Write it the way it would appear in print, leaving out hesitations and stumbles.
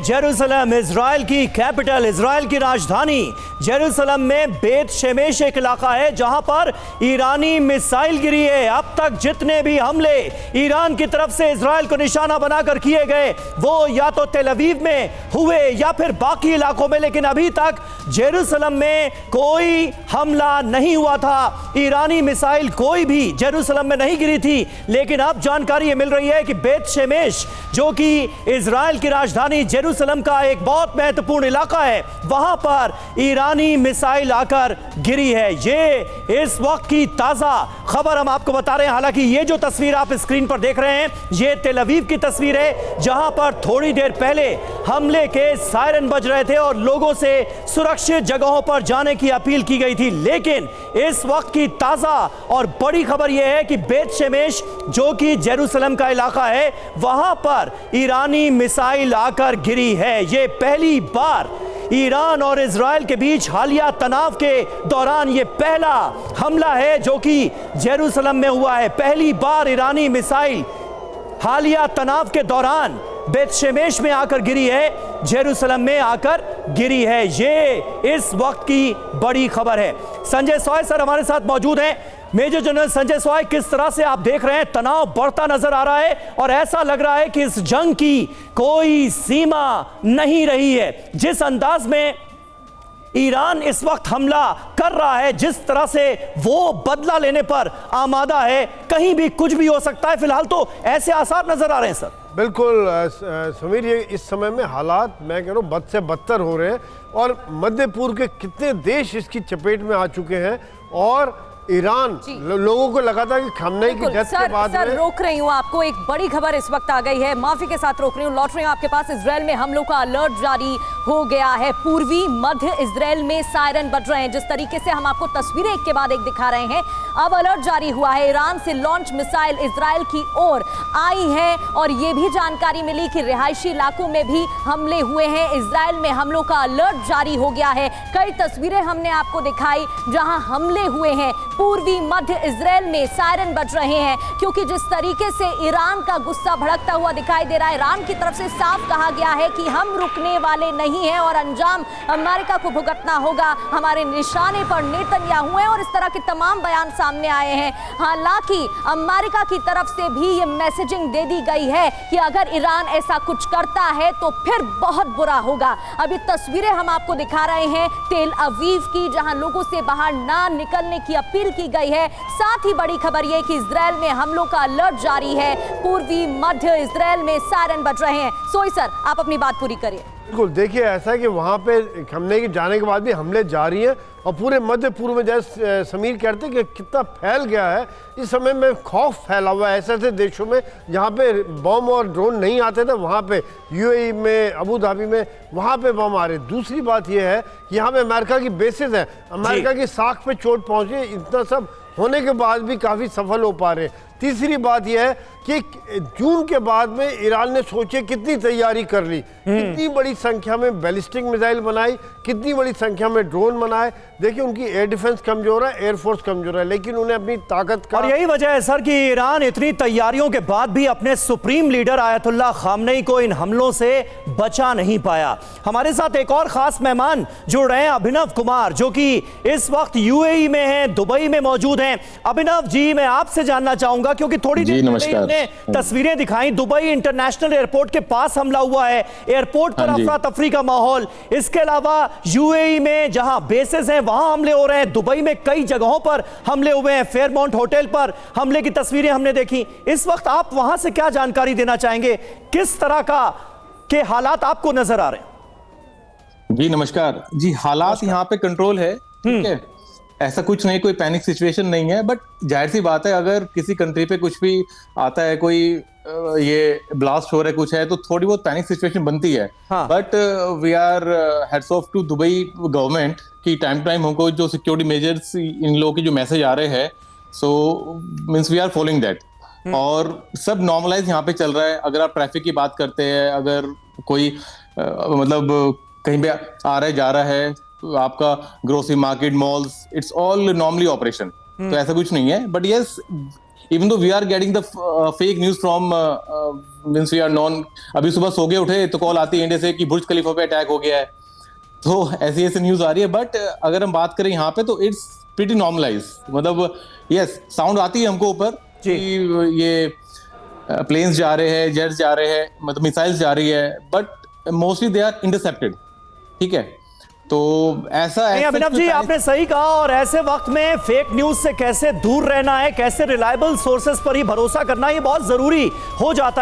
Jerusalem, Israel की capital, Israel की राजधानी जेरूसलम में बेत शेमेश एक इलाका है जहां पर ईरानी मिसाइल गिरी है। अब तक जितने भी हमले ईरान की तरफ से इजराइल को निशाना बनाकर किए गए वो या तो तेल अवीव में हुए या फिर बाकी इलाकों में, लेकिन अभी तक जेरूसलम में कोई हमला नहीं हुआ था। ईरानी मिसाइल कोई भी जेरूसलम में नहीं गिरी थी। लेकिन अब जानकारी ये मिल रही है कि बेत शेमेश जो कि इजराइल की राजधानी जेरूसलम का एक बहुत महत्वपूर्ण इलाका है, वहां पर ईरानी मिसाइल आकर गिरी है। ये इस वक्त की ताजा खबर हम आपको बता रहे हैं। हालांकि ये जो तस्वीर आप स्क्रीन पर देख रहे हैं ये तेल अवीव की तस्वीर है जहां पर थोड़ी देर पहले हमले के सायरन बज रहे थे और लोगों से सुरक्षित जगहों पर जाने की अपील की गई थी। लेकिन इस वक्त की ताजा और बड़ी खबर यह है कि बेत शेमेश जो कि जेरूसलम का इलाका है वहां पर ईरानी मिसाइल आकर गिरी है। ये पहली बार ईरान और इजराइल के बीच हालिया तनाव के दौरान ये पहला हमला है जो कि जेरूसलम में हुआ है। पहली बार ईरानी मिसाइल हालिया तनाव के दौरान बेत शेमेश में आकर गिरी है, जेरूसलम में आकर गिरी है। ये इस वक्त की बड़ी खबर है। संजय सॉय सर हमारे साथ मौजूद हैं। मेजर जनरल संजय सॉय, किस तरह से आप देख रहे हैं तनाव बढ़ता नजर आ रहा है और ऐसा लग रहा है कि इस जंग की कोई सीमा नहीं रही है। जिस अंदाज में ईरान इस वक्त हमला कर रहा है, जिस तरह से वो बदला लेने पर आमादा है, कहीं भी कुछ भी हो सकता है। फिलहाल तो ऐसे आसार नजर आ रहे हैं सर। बिल्कुल समीर, ये इस समय में हालात मैं कह रहा हूँ बद से बदतर हो रहे हैं और मध्य पूर्व के कितने देश इसकी चपेट में आ चुके हैं और ईरान लोगों को लगा था कि खमनेई की डेथ के बाद सर रोक रही हूँ आपको, एक बड़ी खबर इस वक्त आ गई है, माफी के साथ रोक रही हूँ, लौट रही हूँ आपके पास। इजराइल में हमलों का अलर्ट जारी हो गया है। पूर्वी मध्य इजराइल में सायरन बज रहे हैं। जिस तरीके से हम आपको तस्वीरें एक के बाद एक दिखा रहे हैं, अब अलर्ट जारी हुआ है। ईरान से लॉन्च मिसाइल इजराइल की ओर आई है और ये भी जानकारी मिली कि रिहायशी इलाकों में भी हमले हुए हैं। इजराइल में हमलों का अलर्ट जारी हो गया है। कई तस्वीरें हमने आपको दिखाई जहां हमले हुए हैं। पूर्वी मध्य इजराइल में सायरन बज रहे हैं क्योंकि जिस तरीके से ईरान का गुस्सा भड़कता हुआ दिखाई दे रहा है, ईरान की तरफ से साफ कहा गया है कि हम रुकने वाले नहीं हैं और अंजाम अमेरिका को भुगतना होगा। हमारे निशाने पर नेतन्याहू हैं और इस तरह के तमाम बयान सामने आए हैं। हालांकि अमेरिका की तरफ से भी ये मैसेजिंग दे दी गई है कि अगर ईरान ऐसा कुछ करता है तो फिर बहुत बुरा होगा। अभी तस्वीरें हम आपको दिखा रहे हैं तेल अवीव की, जहां लोगों से बाहर ना निकलने की अपील की गई है। साथ ही बड़ी खबर यह कि इजराइल में हमलों का अलर्ट जारी है। पूर्वी मध्य इजराइल में सायरन बज रहे हैं। सोई सर, आप अपनी बात पूरी करिए। बिल्कुल, देखिए ऐसा है कि वहाँ पे खमनेई के जाने के बाद भी हमले जारी हैं और पूरे मध्य पूर्व में जैसे समीर कहते हैं कि कितना फैल गया है इस समय में, खौफ फैला हुआ है ऐसे ऐसे देशों में जहाँ पे बम और ड्रोन नहीं आते थे, वहाँ पे यूएई में, अबू धाबी में, वहाँ पे बम आ रहे। दूसरी बात यह है कि यहाँ पे अमेरिका की बेसेस हैं, अमेरिका की साख पे चोट पहुँची, इतना सब होने के बाद भी काफ़ी सफल हो पा रहे। तीसरी बात यह है कि जून के बाद में ईरान ने सोचे कितनी तैयारी कर ली, कितनी बड़ी संख्या में बैलिस्टिक मिसाइल बनाई, कितनी बड़ी संख्या में ड्रोन बनाए। देखिए उनकी एयर डिफेंस कमजोर है, एयरफोर्स कमजोर है, लेकिन उन्हें अपनी ताकत का, और यही वजह है सर कि ईरान इतनी तैयारियों के बाद भी अपने सुप्रीम लीडर आयतुल्लाह खामनेई को इन हमलों से बचा नहीं पाया। हमारे साथ एक और खास मेहमान जुड़ रहे हैं, अभिनव कुमार, जो कि इस वक्त यूएई में हैं, दुबई में मौजूद हैं। अभिनव जी, मैं आपसे जानना चाहूंगा क्योंकि थोड़ी देर पहले हमने तस्वीरें दिखाई, दुबई इंटरनेशनल एयरपोर्ट के पास हमला हुआ है, एयरपोर्ट पर अफरा तफरी का माहौल। इसके अलावा यूएई में जहां बेसेस हैं वहां हमले हो रहे हैं, दुबई में कई जगहों पर हमले हुए हैं, फेयरमाउंट होटल पर हमले की तस्वीरें हमने देखी। इस वक्त आप वहां से क्या जानकारी देना चाहेंगे, किस तरह का के हालात आपको नजर आ रहे हैं? जी नमस्कार जी, हालात यहाँ पे कंट्रोल है, ठीक है, ऐसा कुछ नहीं, कोई पैनिक सिचुएशन नहीं है। बट जाहिर सी बात है अगर किसी कंट्री पे कुछ भी आता है, कोई ये ब्लास्ट हो रहा है, कुछ है, तो थोड़ी बहुत पैनिक सिचुएशन बनती है। But we are heads of to Dubai government कि टाइम टू टाइम हमको जो सिक्योरिटी मेजर्स इन लोगों के जो मैसेज आ रहे हैं, so means we are following that और सब नॉर्मलाइज यहाँ पे चल रहा है। अगर आप ट्रैफिक की बात करते हैं, अगर कोई मतलब कहीं पे आ रहा है जा रहा है, आपका grocery market, malls, it's all normally operation, तो ऐसा कुछ नहीं है। But yes, even though we are getting the fake news from means we are known, अभी सुबह सो के उठे तो कॉल आती है इंडिया से कि बुर्ज खलीफा पे अटैक हो गया है, तो ऐसी ऐसी न्यूज आ रही है। बट अगर हम बात करें यहाँ पे तो इट्स प्रीटी नॉर्मलाइज, मतलब यस साउंड आती है हमको ऊपर कि ये प्लेन्स जा रहे हैं, जेट्स जा रहे हैं, मतलब मिसाइल्स जा रही है, but mostly they are intercepted. ठीक है, तो ऐसा नहीं अभिनव जी आपने सही कहा, और ऐसे वक्त में फेक न्यूज से कैसे दूर रहना है, कैसे रिलायबल सोर्सेस पर ही भरोसा करना, ये बहुत जरूरी हो जाता है।